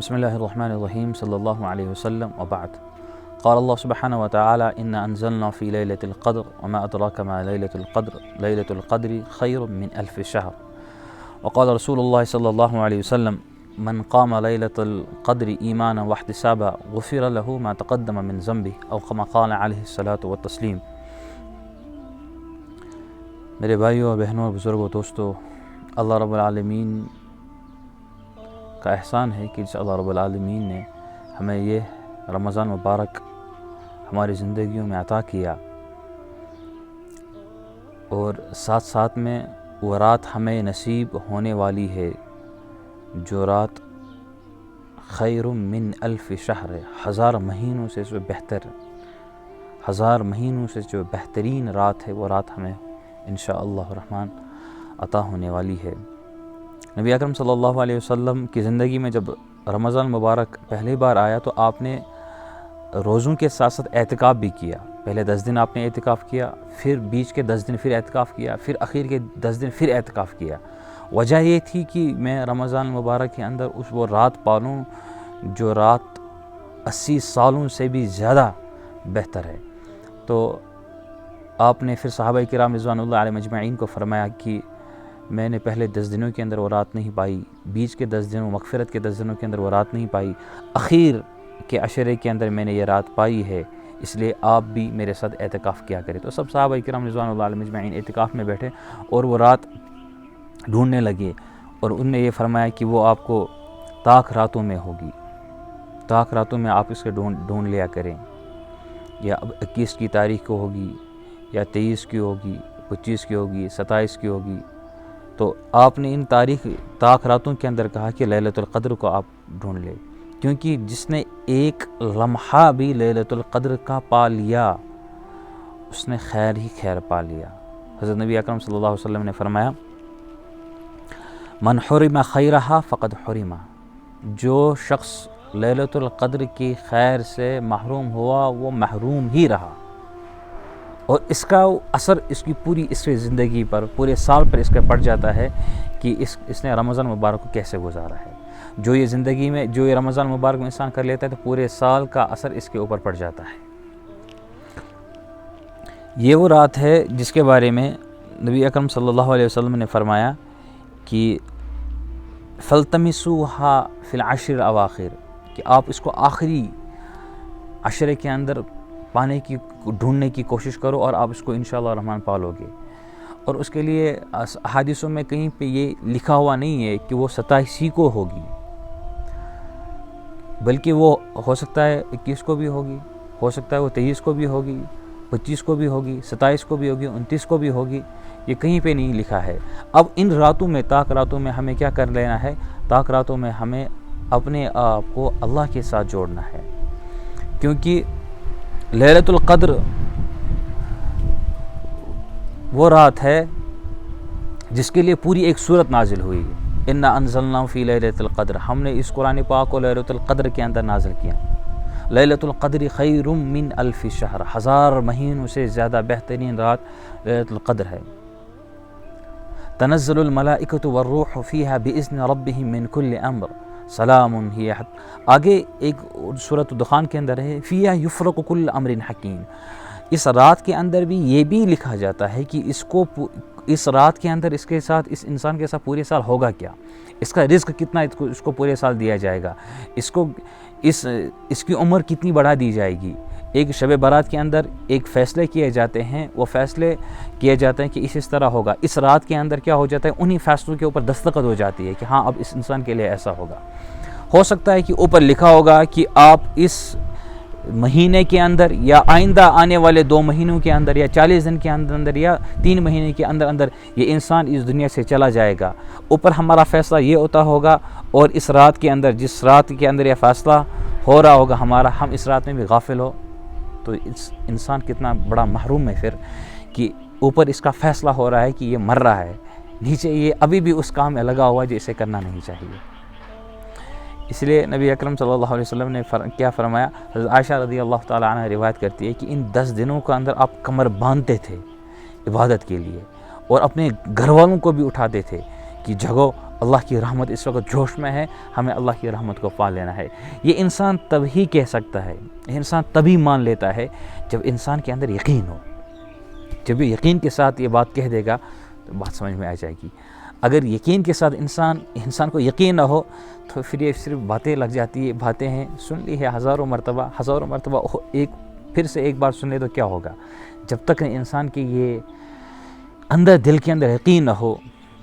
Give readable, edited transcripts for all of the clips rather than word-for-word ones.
بسم الله الرحمن الرحيم صلى الله عليه وسلم وبعد. قال الله سبحانه وتعالى إنا أنزلنا في ليلة القدر وما أدراك ما ليلة القدر ليلة القدر خير من 1000 شهر. وقال رسول الله صلى الله عليه وسلم من قام ليلة القدر إيمانا واحتسابا غفر له ما تقدم من ذنبه أو كما قال عليه الصلاة والتسليم. میرے بھائیوں اور بہنوں اور بزرگوں دوستو، اللہ رب العالمین کا احسان ہے کہ اللہ رب العالمین نے ہمیں یہ رمضان مبارک ہماری زندگیوں میں عطا کیا، اور ساتھ ساتھ میں وہ رات ہمیں نصیب ہونے والی ہے جو رات خیر من 1000 شہر ہے، 1000 مہینوں سے جو بہتر، 1000 مہینوں سے جو بہترین رات ہے، وہ رات ہمیں انشاءاللہ الرحمن عطا ہونے والی ہے۔ نبی اکرم صلی اللہ علیہ وسلم کی زندگی میں جب رمضان مبارک پہلی بار آیا تو آپ نے روزوں کے ساتھ ساتھ اعتکاف بھی کیا۔ پہلے 10 دن آپ نے اعتکاف کیا، پھر بیچ کے 10 دن پھر اعتکاف کیا، پھر اخیر کے 10 دن پھر اعتکاف کیا۔ وجہ یہ تھی کہ میں رمضان مبارک کے اندر وہ رات پالوں جو رات 80 سالوں سے بھی زیادہ بہتر ہے۔ تو آپ نے پھر صحابہ کرام رضوان اللہ علیہ مجمعین کو فرمایا کہ میں نے پہلے 10 دنوں کے اندر وہ رات نہیں پائی، بیچ کے 10 دنوں، مغفرت کے 10 دنوں کے اندر وہ رات نہیں پائی، اخیر کے عشرے کے اندر میں نے یہ رات پائی ہے، اس لیے آپ بھی میرے ساتھ اعتکاف کیا کریں۔ تو سب صحابہ کرام رضوان اللہ علیہ مجمعین اعتکاف میں بیٹھے اور وہ رات ڈھونڈنے لگے، اور ان نے یہ فرمایا کہ وہ آپ کو طاق راتوں میں ہوگی، طاق راتوں میں آپ اس کے ڈھونڈ لیا کریں، یا 21 کی تاریخ کو ہوگی، یا 23 کی ہوگی، 25 کی ہوگی، 27 کی ہوگی۔ تو آپ نے ان طاق راتوں کے اندر کہا کہ لیلۃ القدر کو آپ ڈھونڈ لیں، کیونکہ جس نے ایک لمحہ بھی لیلۃ القدر کا پا لیا اس نے خیر ہی خیر پا لیا۔ حضرت نبی اکرم صلی اللہ علیہ وسلم نے فرمایا من حرم خیرہا فقد حرم، جو شخص لیلۃ القدر کی خیر سے محروم ہوا وہ محروم ہی رہا، اور اس کا اثر اس کی پوری زندگی پر، پورے سال پر اس کا پڑ جاتا ہے کہ اس نے رمضان مبارک کو کیسے گزارا ہے۔ جو یہ زندگی میں جو یہ رمضان مبارک میں انسان کر لیتا ہے تو پورے سال کا اثر اس کے اوپر پڑ جاتا ہے۔ یہ وہ رات ہے جس کے بارے میں نبی اکرم صلی اللہ علیہ وسلم نے فرمایا کہ فَالْتَمِسُوهَا فِي الْعَشْرِ الْأَوَاخِرِ، کہ آپ اس کو آخری عشرے کے اندر پانے کی ڈھونڈنے کی کوشش کرو، اور آپ اس کو انشاءاللہ الرحمن پالو گے۔ اور اس کے لیے احادیثوں میں کہیں پہ یہ لکھا ہوا نہیں ہے کہ وہ 27 کو ہوگی، بلکہ وہ ہو سکتا ہے 21 کو بھی ہوگی، ہو سکتا ہے وہ 23 کو بھی ہوگی، 25 کو بھی ہوگی، 27 کو بھی ہوگی، 29 کو بھی ہوگی، یہ کہیں پہ نہیں لکھا ہے۔ اب ان راتوں میں، طاق راتوں میں ہمیں کیا کر لینا ہے؟ طاق راتوں میں ہمیں اپنے آپ کو اللہ کے ساتھ جوڑنا ہے، کیونکہ لیلۃ القدر وہ رات ہے جس کے لیے پوری ایک سورت نازل ہوئی ہے۔ انا انزلنا فی لیلۃ القدر، ہم نے اس قرآن پاک کو لیلۃ القدر کے اندر نازل کیا۔ لیلۃ القدر خیر من 1000 شہر، 1000 مہینوں سے زیادہ بہترین رات لیلۃ القدر ہے۔ تنزل الملائکۃ والروح فیہا باذن ربہم من کل امر سلام ہی۔ آگے ایک سورۃ الدخان کے اندر ہے فیہا یفرق کل امر حکیم۔ اس رات کے اندر بھی یہ بھی لکھا جاتا ہے کہ اس رات کے اندر اس کے ساتھ، اس انسان کے ساتھ پورے سال ہوگا کیا، اس کا رزق کتنا اس کو پورے سال دیا جائے گا، اس کی عمر کتنی بڑھا دی جائے گی۔ ایک شب برات کے اندر ایک فیصلے کیے جاتے ہیں، وہ فیصلے کیے جاتے ہیں کہ اس طرح ہوگا۔ اس رات کے اندر کیا ہو جاتا ہے؟ انہی فیصلوں کے اوپر دستخط ہو جاتی ہے کہ ہاں اب اس انسان کے لیے ایسا ہوگا۔ ہو سکتا ہے کہ اوپر لکھا ہوگا کہ آپ اس مہینے کے اندر، یا آئندہ آنے والے 2 مہینوں کے اندر، یا 40 دن کے اندر، یا 3 مہینے کے اندر یہ انسان اس دنیا سے چلا جائے گا۔ اوپر ہمارا فیصلہ یہ ہوتا ہوگا، اور اس رات کے اندر، جس رات کے اندر یہ فیصلہ ہو رہا ہوگا ہمارا، ہم اس رات میں بھی غافل ہو تو انسان کتنا بڑا محروم ہے پھر، کہ اوپر اس کا فیصلہ ہو رہا ہے کہ یہ مر رہا ہے، نیچے یہ ابھی بھی اس کام میں لگا ہوا ہے جو اسے کرنا نہیں چاہیے۔ اس لیے نبی اکرم صلی اللہ علیہ وسلم نے کیا فرمایا؟ حضرت عائشہ رضی اللہ تعالی عنہ روایت کرتی ہے کہ ان 10 دنوں کے اندر آپ کمر باندھتے تھے عبادت کے لیے، اور اپنے گھر والوں کو بھی اٹھاتے تھے کہ جگو اللہ کی رحمت اس وقت جوش میں ہے، ہمیں اللہ کی رحمت کو پا لینا ہے۔ یہ انسان تب ہی کہہ سکتا ہے، یہ انسان تبھی مان لیتا ہے جب انسان کے اندر یقین ہو۔ جب یہ یقین کے ساتھ یہ بات کہہ دے گا تو بات سمجھ میں آ جائے گی۔ اگر یقین کے ساتھ انسان کو یقین نہ ہو تو پھر یہ صرف باتیں لگ جاتی ہے، باتیں ہیں، سن لی ہے ہزاروں مرتبہ پھر سے ایک بار سن لے تو کیا ہوگا؟ جب تک انسان کے یہ اندر دل کے اندر یقین نہ ہو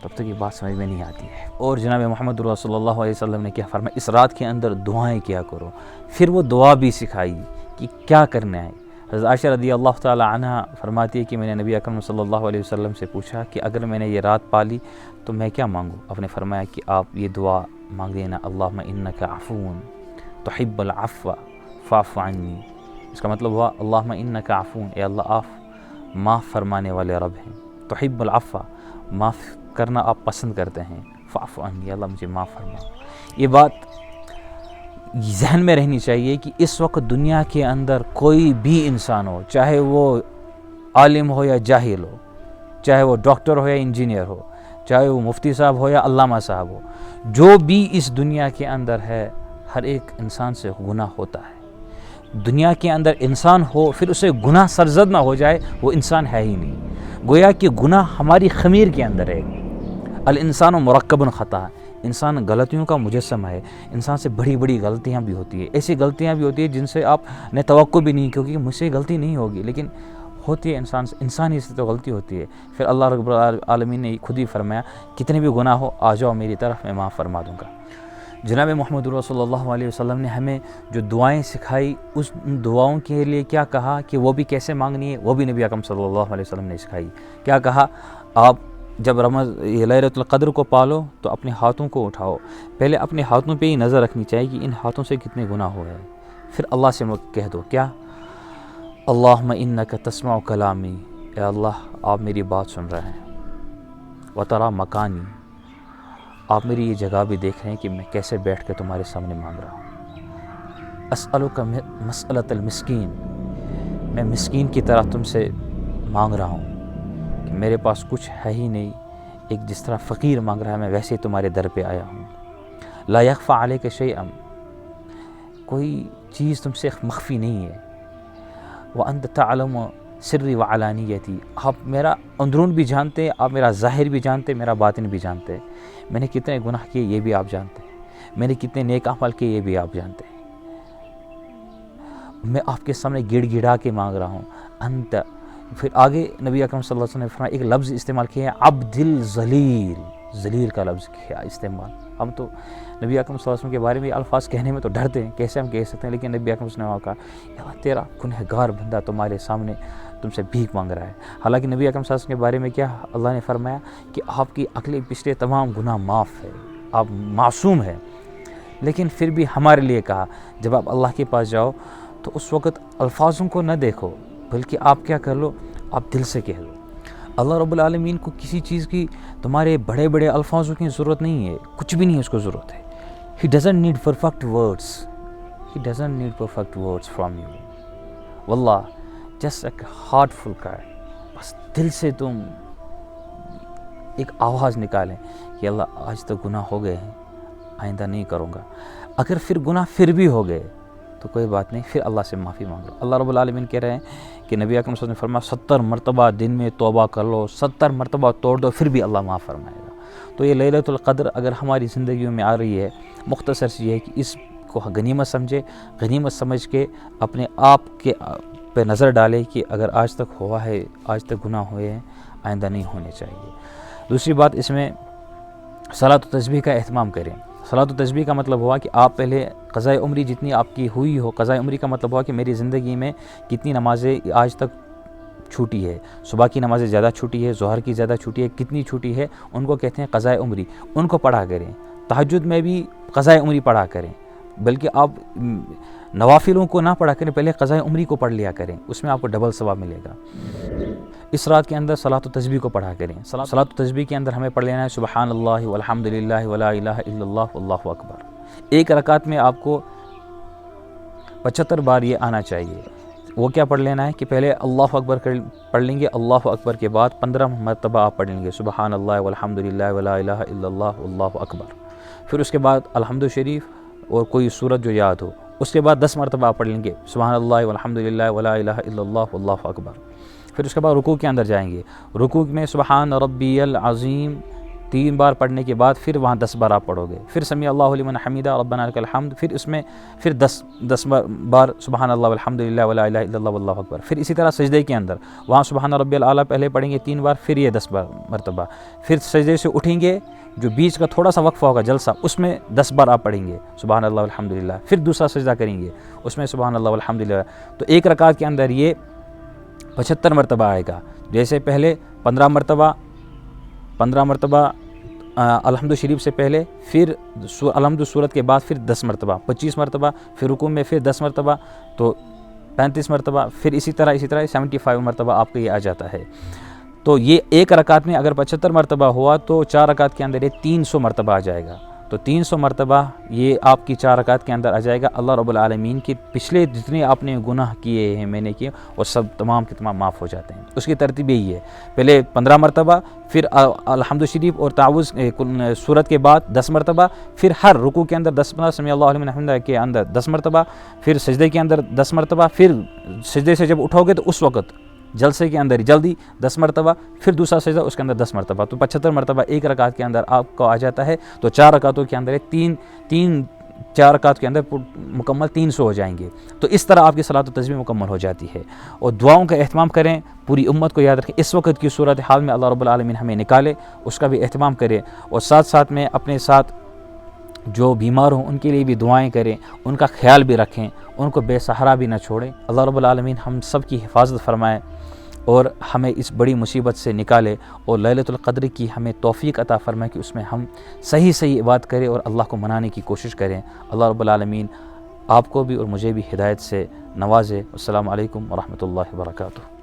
تب تک یہ بات سمجھ میں نہیں آتی ہے۔ اور جناب محمد صلی اللہ علیہ وسلم نے کیا فرمایا؟ اس رات کے اندر دعائیں کیا کرو۔ پھر وہ دعا بھی سکھائی کہ کیا کرنا ہے۔ حضرت عائشہ رضی اللہ تعالی عنہ فرماتی ہے کہ میں نے نبی اکرم صلی اللہ علیہ وسلم سے پوچھا کہ اگر میں نے یہ رات پالی تو میں کیا مانگوں؟ آپ نے فرمایا کہ آپ یہ دعا مانگ لینا، اللہم انک عفو تحب العفو فاعف عنی۔ اس کا مطلب ہوا اللہم انک عفو، اے اللہ آپ معاف فرمانے والے رب ہیں، تحب العفو معاف کرنا آپ پسند کرتے ہیں، فاعف عنی، اللہ مجھے معاف فرما۔ یہ بات ذہن میں رہنی چاہیے کہ اس وقت دنیا کے اندر کوئی بھی انسان ہو، چاہے وہ عالم ہو یا جاہل ہو، چاہے وہ ڈاکٹر ہو یا انجینئر ہو، چاہے وہ مفتی صاحب ہو یا علامہ صاحب ہو، جو بھی اس دنیا کے اندر ہے ہر ایک انسان سے گناہ ہوتا ہے۔ دنیا کے اندر انسان ہو پھر اسے گناہ سرزد نہ ہو جائے وہ انسان ہے ہی نہیں۔ گویا کہ گناہ ہماری خمیر کے اندر ہے۔ الانسان مرکب خطا، انسان غلطیوں کا مجسمہ ہے۔ انسان سے بڑی بڑی غلطیاں بھی ہوتی ہیں، ایسی غلطیاں بھی ہوتی ہیں جن سے آپ نے توقع بھی نہیں کی کہ مجھ سے غلطی نہیں ہوگی، لیکن ہوتی ہے، انسان ہی سے تو غلطی ہوتی ہے۔ پھر اللہ رب العالمین نے خود ہی فرمایا کتنے بھی گناہ ہو آ جاؤ میری طرف، میں معاف فرما دوں گا۔ جناب محمد صلی اللہ علیہ وسلم نے ہمیں جو دعائیں سکھائی، اس دعاؤں کے لیے کیا کہا کہ وہ بھی کیسے مانگنی ہے، وہ بھی نبی اکرم صلی اللہ علیہ وسلم نے سکھائی۔ کیا کہا؟ آپ جب لیلۃ القدر کو پالو تو اپنے ہاتھوں کو اٹھاؤ، پہلے اپنے ہاتھوں پہ ہی نظر رکھنی چاہیے کہ ان ہاتھوں سے کتنے گناہ ہوئے ہیں، پھر اللہ سے کہہ دو کیا؟ اللہم انک تسمع کلامی، اے اللہ آپ میری بات سن رہے ہیں، وترا مکانی، آپ میری یہ جگہ بھی دیکھ رہے ہیں کہ میں کیسے بیٹھ کے تمہارے سامنے مانگ رہا ہوں۔ اسألک مسألۃ المسکین، میں مسکین کی طرح تم سے مانگ رہا ہوں کہ میرے پاس کچھ ہے ہی نہیں، ایک جس طرح فقیر مانگ رہا ہے میں ویسے ہی تمہارے در پہ آیا ہوں۔ لا یخفی علیک شیئا، کوئی چیز تم سے مخفی نہیں ہے۔ وانت تعلم سری وعلانیتی، آپ میرا اندرون بھی جانتے، آپ میرا ظاہر بھی جانتے، میرا باطن بھی جانتے، میں نے کتنے گناہ کیے یہ بھی آپ جانتے ہیں، میں نے کتنے نیک اعمال کیے یہ بھی آپ جانتے ہیں۔ میں آپ کے سامنے گڑ گڑا کے مانگ رہا ہوں، انت، پھر آگے نبی اکرم صلی اللہ علیہ وسلم نے فرمایا، ایک لفظ استعمال کیا ہے عبد الذلیل، ذلیل کا لفظ کیا استعمال۔ ہم تو نبی اکرم صلی اللہ علیہ وسلم کے بارے میں الفاظ کہنے میں تو ڈرتے ہیں، کیسے ہم کہہ سکتے ہیں، لیکن نبی اکرم صلی اللہ علیہ وسلم نے کہا یا تیرا گنہگار بندہ تمہارے سامنے تم سے بھیک مانگ رہا ہے۔ حالانکہ نبی اکرم صلی اللہ علیہ وسلم کے بارے میں کیا اللہ نے فرمایا کہ آپ کی اگلے پچھلے تمام گناہ معاف ہے، آپ معصوم ہیں، لیکن پھر بھی ہمارے لیے کہا جب آپ اللہ کے پاس جاؤ تو اس وقت الفاظوں کو نہ دیکھو بلکہ آپ کیا کر لو، آپ دل سے کہہ لو۔ اللہ رب العالمین کو کسی چیز کی تمہارے بڑے بڑے الفاظوں کی ضرورت نہیں ہے، کچھ بھی نہیں اس کو ضرورت ہے۔ He doesn't need perfect words. He doesn't need perfect words from you. واللہ just a heartful cry. بس دل سے تم ایک آواز نکالیں کہ اللہ آج تک گناہ ہو گئے ہیں، آئندہ نہیں کروں گا۔ اگر پھر گناہ پھر بھی ہو گئے تو کوئی بات نہیں، پھر اللہ سے معافی مانگ لو۔ اللہ رب العالمین کہہ رہے ہیں کہ نبی اکرم صلی اللہ علیہ وسلم نے فرمایا 70 مرتبہ دن میں توبہ کر لو، 70 مرتبہ توڑ دو، پھر بھی اللہ معاف فرمائے گا۔ تو یہ لیلۃ القدر اگر ہماری زندگیوں میں آ رہی ہے، مختصر سی ہے کہ اس کو غنیمت سمجھے، غنیمت سمجھ کے اپنے آپ کے پہ نظر ڈالے کہ اگر آج تک ہوا ہے، آج تک گناہ ہوئے ہیں، آئندہ نہیں ہونے چاہیے۔ دوسری بات اس میں صلاۃ و تسبیح کا اہتمام کریں۔ صلاۃ و تسبیح کا مطلب ہوا کہ آپ پہلے قضائے عمری جتنی آپ کی ہوئی ہو، قضائے عمری کا مطلب ہوا کہ میری زندگی میں کتنی نمازیں آج تک چھوٹی ہے، صبح کی نمازیں زیادہ چھوٹی ہے، ظہر کی زیادہ چھوٹی ہے، کتنی چھوٹی ہے، ان کو کہتے ہیں قضائے عمری، ان کو پڑھا کریں۔ تہجد میں بھی قضائے عمری پڑھا کریں، بلکہ آپ نوافلوں کو نہ پڑھا کریں، پہلے قضائے عمری کو پڑھ لیا کریں، اس میں آپ کو ڈبل ثواب ملے گا۔ اس رات کے اندر صلاۃ و تسبیح کو پڑھا کریں۔ صلاۃ و تسبیح کے اندر ہمیں پڑھ لینا ہے سبحان اللہ والحمد للہ ولا الہ الا اللہ واللہ اکبر۔ ایک رکعت میں آپ کو 75 بار یہ آنا چاہیے۔ وہ کیا پڑھ لینا ہے کہ پہلے اللہ اکبر پڑھ لیں گے، اللہ اکبر کے بعد 15 مرتبہ آپ پڑھ لیں گے سبحان اللہ والحمد للہ ولا الہ الا اللہ واللہ اکبر، پھر اس کے بعد الحمد شریف اور کوئی سورت جو یاد ہو، اس کے بعد 10 مرتبہ آپ پڑھ لیں گے سبحان اللہ والحمد للہ ولا الہ الا اللہ واللہ اکبر، پھر اس کے بعد رکوع کے اندر جائیں گے، رکوع میں سبحان ربی العظیم 3 بار پڑھنے کے بعد پھر وہاں 10 بار آپ پڑھو گے، پھر سمیع اللہ لمن حمیدہ ربنا لک الحمد، پھر اس میں پھر 10 بار سبحان اللہ والحمد للہ ولا الہ الا اللہ واللہ اکبر، پھر اسی طرح سجدے کے اندر وہاں سبحان ربی الاعلیٰ پہلے پڑھیں گے 3 بار، پھر یہ 10 مرتبہ، پھر سجدے سے اٹھیں گے، جو بیچ کا تھوڑا سا وقفہ ہوگا جلسہ، اس میں 10 بار آپ پڑھیں گے سبحان اللہ والحمد للہ، پھر دوسرا سجدہ کریں گے اس میں سبحان اللہ والحمد للہ، تو ایک رکعت کے اندر یہ 75 مرتبہ آئے گا، جیسے پہلے 15 مرتبہ الحمد شریف سے پہلے، پھر الحمد سورت کے بعد پھر 10 مرتبہ 25 مرتبہ، پھر رکوع میں پھر 10 مرتبہ تو 35 مرتبہ، پھر اسی طرح 75 مرتبہ آپ کو یہ آ جاتا ہے۔ تو یہ ایک رکعت میں اگر 75 مرتبہ ہوا تو 4 رکعت کے اندر یہ 300 مرتبہ آ جائے گا، تو 300 مرتبہ یہ آپ کی 4 رکعت کے اندر آ جائے گا۔ اللہ رب العالمین کے پچھلے جتنے آپ نے گناہ کیے ہیں میں نے کیے وہ سب تمام کے تمام معاف ہو جاتے ہیں۔ اس کی ترتیب یہی ہے، پہلے 15 مرتبہ، پھر الحمد شریف اور تعوذ سورت کے بعد 10 مرتبہ، پھر ہر رکوع کے اندر 10 مرتبہ، سمیع اللہ لمن حمیدہ کے اندر 10 مرتبہ، پھر سجدے کے اندر 10 مرتبہ، پھر سجدے سے جب اٹھو گے تو اس وقت جلسے کے اندر جلدی 10 مرتبہ، پھر دوسرا سجدہ اس کے اندر 10 مرتبہ، تو 75 مرتبہ ایک رکعت کے اندر آپ کو آ جاتا ہے۔ تو 4 رکعتوں کے اندر 4 رکعت کے اندر مکمل 300 ہو جائیں گے۔ تو اس طرح آپ کی صلاۃ و تسبیح مکمل ہو جاتی ہے۔ اور دعاؤں کا اہتمام کریں، پوری امت کو یاد رکھیں، اس وقت کی صورتحال میں اللہ رب العالمین ہمیں نکالے، اس کا بھی اہتمام کریں، اور ساتھ ساتھ میں اپنے ساتھ جو بیمار ہوں ان کے لیے بھی دعائیں کریں، ان کا خیال بھی رکھیں، ان کو بے سہارا بھی نہ چھوڑیں۔ اللہ رب العالمین ہم سب کی حفاظت فرمائے اور ہمیں اس بڑی مصیبت سے نکالے، اور لیلۃ القدر کی ہمیں توفیق عطا فرمائے کہ اس میں ہم صحیح عبادت کریں اور اللہ کو منانے کی کوشش کریں۔ اللہ رب العالمین آپ کو بھی اور مجھے بھی ہدایت سے نوازے۔ السلام علیکم ورحمۃ اللہ وبرکاتہ۔